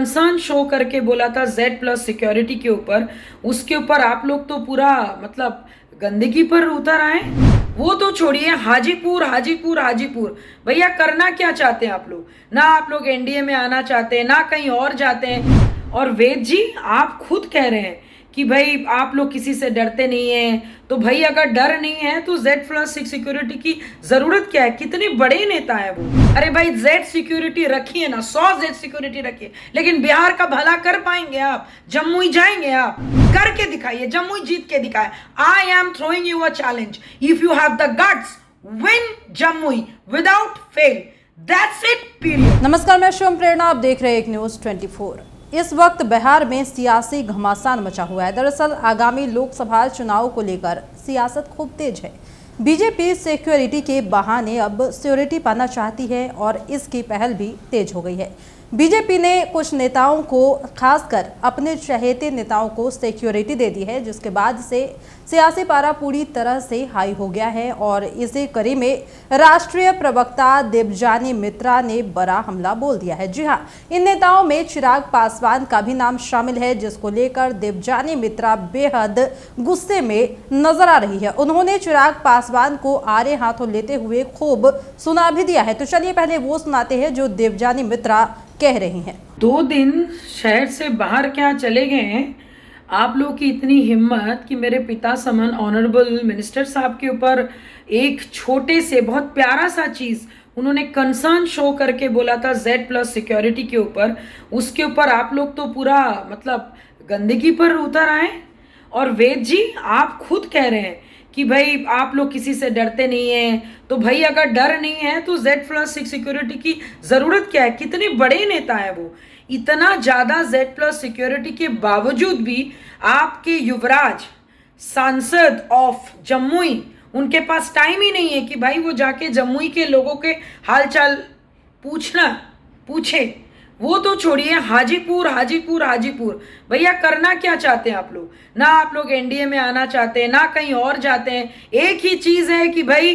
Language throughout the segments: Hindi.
कंसर्न शो करके बोला था Z+ सिक्योरिटी के ऊपर, उसके ऊपर आप लोग तो पूरा मतलब गंदगी पर उतर आए। वो तो छोड़िए, हाजीपुर हाजीपुर हाजीपुर, भैया करना क्या चाहते हैं आप लोग? ना आप लोग एनडीए में आना चाहते हैं, ना कहीं और जाते हैं। और वेद जी, आप खुद कह रहे हैं कि भाई आप लोग किसी से डरते नहीं हैं, तो भाई अगर डर नहीं है तो Z+ सिक्योरिटी की जरूरत क्या है? कितने बड़े नेता है वो। अरे भाई Z सिक्योरिटी रखिए ना, 100 Z सिक्योरिटी रखिए, लेकिन बिहार का भला कर पाएंगे आप? जम्मू जाएंगे आप? करके दिखाइए, जम्मू जीत के दिखाए। I am throwing you a challenge, if you have the guts, win Jammu without fail, that's it, period. नमस्कार, मैं शिवम प्रेरणा, आप देख रहे हैं एक न्यूज 24। इस वक्त बिहार में सियासी घमासान मचा हुआ है। दरअसल आगामी लोकसभा चुनाव को लेकर सियासत खूब तेज है। बीजेपी सिक्योरिटी के बहाने अब सिक्योरिटी पाना चाहती है और इसकी पहल भी तेज हो गई है। बीजेपी ने कुछ नेताओं को, खासकर अपने चहेते नेताओं को सिक्योरिटी दे दी है, जिसके बाद से सियासी पारा पूरी तरह से हाई हो गया है। और इसी कड़ी में राष्ट्रीय प्रवक्ता देवजानी मित्रा ने बड़ा हमला बोल दिया है। जी हां, इन नेताओं में चिराग पासवान का भी नाम शामिल है, जिसको लेकर देवजानी मित्रा बेहद गुस्से में नजर आ रही है। उन्होंने चिराग पासवान को आड़े हाथों लेते हुए खूब सुना भी दिया है। तो चलिए पहले वो सुनाते हैं जो देवजानी मित्रा कह रही हैं। 2 दिन शहर से बाहर क्या चले गए हैं आप लोग की इतनी हिम्मत कि मेरे पिता समन ऑनरेबल मिनिस्टर साहब के ऊपर एक छोटे से बहुत प्यारा सा चीज़ उन्होंने कंसर्न शो करके बोला था Z+ सिक्योरिटी के ऊपर, उसके ऊपर आप लोग तो पूरा मतलब गंदगी पर उतर आए। और वेद जी, आप खुद कह रहे हैं कि भाई आप लोग किसी से डरते नहीं हैं, तो भाई अगर डर नहीं है तो Z+ सिक्योरिटी की ज़रूरत क्या है? कितने बड़े नेता है वो। इतना ज़्यादा Z+ सिक्योरिटी के बावजूद भी आपके युवराज सांसद ऑफ जम्मू, उनके पास टाइम ही नहीं है कि भाई वो जाके जम्मू के लोगों के हालचाल पूछे। वो तो छोड़िए, हाजीपुर हाजीपुर हाजीपुर, भैया करना क्या चाहते हैं आप लोग? ना आप लोग एनडीए में आना चाहते हैं, ना कहीं और जाते हैं। एक ही चीज़ है कि भाई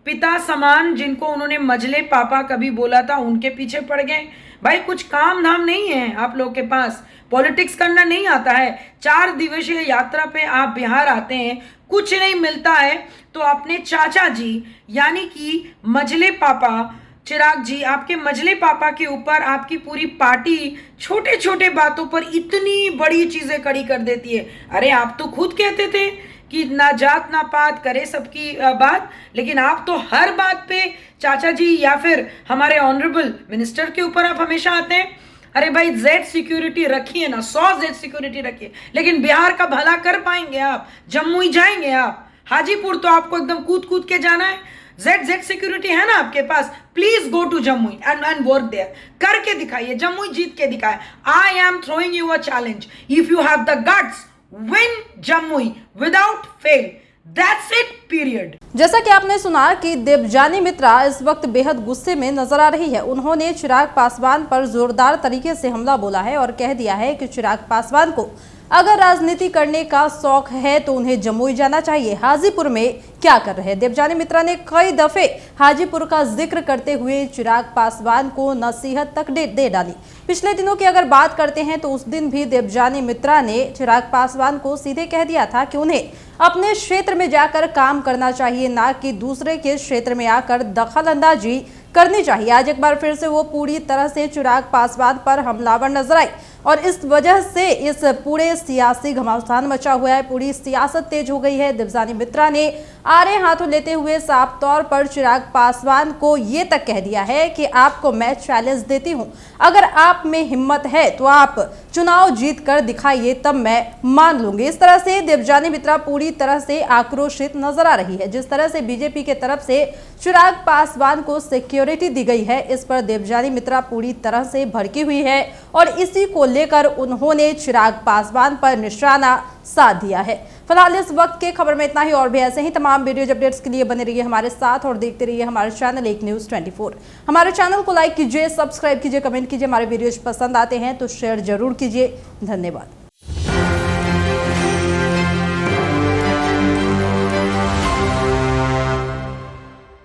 पिता समान जिनको उन्होंने मजले पापा कभी बोला था, उनके पीछे पड़ गए। भाई कुछ काम धाम नहीं है आप लोग के पास, पॉलिटिक्स करना नहीं आता है। 4 दिवसीय यात्रा पे आप बिहार आते हैं, कुछ नहीं मिलता है, तो अपने चाचा जी यानी कि मजले पापा चिराग जी, आपके मजले पापा के ऊपर आपकी पूरी पार्टी छोटे छोटे बातों पर इतनी बड़ी चीजें खड़ी कर देती है। अरे आप तो खुद कहते थे कि ना जात ना पात करे सबकी बात, लेकिन आप तो हर बात पे चाचा जी या फिर हमारे ऑनरेबल मिनिस्टर के ऊपर आप हमेशा आते हैं। अरे भाई Z सिक्योरिटी रखिए ना, 100 Z सिक्योरिटी रखिए, लेकिन बिहार का भला कर पाएंगे आप? जम्मू जाएंगे आप? हाजीपुर तो आपको एकदम कूद कूद के जाना है। Z सिक्योरिटी है ना आपके पास? Please go to Jammu and work there. करके दिखाइए, जम्मू जीत के दिखाए। I am throwing you a challenge, if you have the guts, win Jammu without fail, that's it, period. जैसा कि आपने सुना कि देवजानी मित्रा इस वक्त बेहद गुस्से में नजर आ रही है। उन्होंने चिराग पासवान पर जोरदार तरीके से हमला बोला है और कह दिया है कि चिराग पासवान को अगर राजनीति करने का शौक है तो उन्हें जम्मू जाना चाहिए। हाजीपुर में क्या कर रहे हैं? देवजानी मित्रा ने कई दफे हाजीपुर का जिक्र करते हुए चिराग पासवान को नसीहत तक दे डाली। पिछले दिनों की अगर बात करते हैं तो उस दिन भी देवजानी मित्रा ने चिराग पासवान को सीधे कह दिया था कि उन्हें अपने क्षेत्र में जाकर काम करना चाहिए, ना कि दूसरे के क्षेत्र में आकर दखल अंदाजी करनी चाहिए। आज एक बार फिर से वो पूरी तरह से चिराग पासवान पर हमलावर नजर आई और इस वजह से इस पूरे सियासी घमासान मचा हुआ है। पूरी सियासत तेज हो गई है। देवजानी मित्रा ने आड़े हाथों लेते हुए साफ तौर पर चिराग पासवान को ये तक कह दिया है कि आपको मैं चैलेंज देती हूं, अगर आप में हिम्मत है तो आप चुनाव जीत कर दिखाइए, तब मैं मान लूंगी। इस तरह से देवजानी मित्रा पूरी तरह से आक्रोशित नजर आ रही है। जिस तरह से बीजेपी के तरफ से चिराग पासवान को सिक्योरिटी दी गई है, इस पर देवजानी मित्रा पूरी तरह से भड़की हुई है और इसी को लेकर उन्होंने चिराग पासवान पर निशाना साध दिया है। फिलहाल इस वक्त के खबर में इतना ही। और भी ऐसे ही तमाम वीडियो अपडेट्स के लिए बने रहिए हमारे साथ और देखते रहिए हमारे चैनल एक न्यूज़ 24। हमारे चैनल को लाइक कीजिए, सब्सक्राइब कीजिए, कमेंट कीजिए। हमारे वीडियोज पसंद आते हैं तो शेयर जरूर कीजिए। धन्यवाद।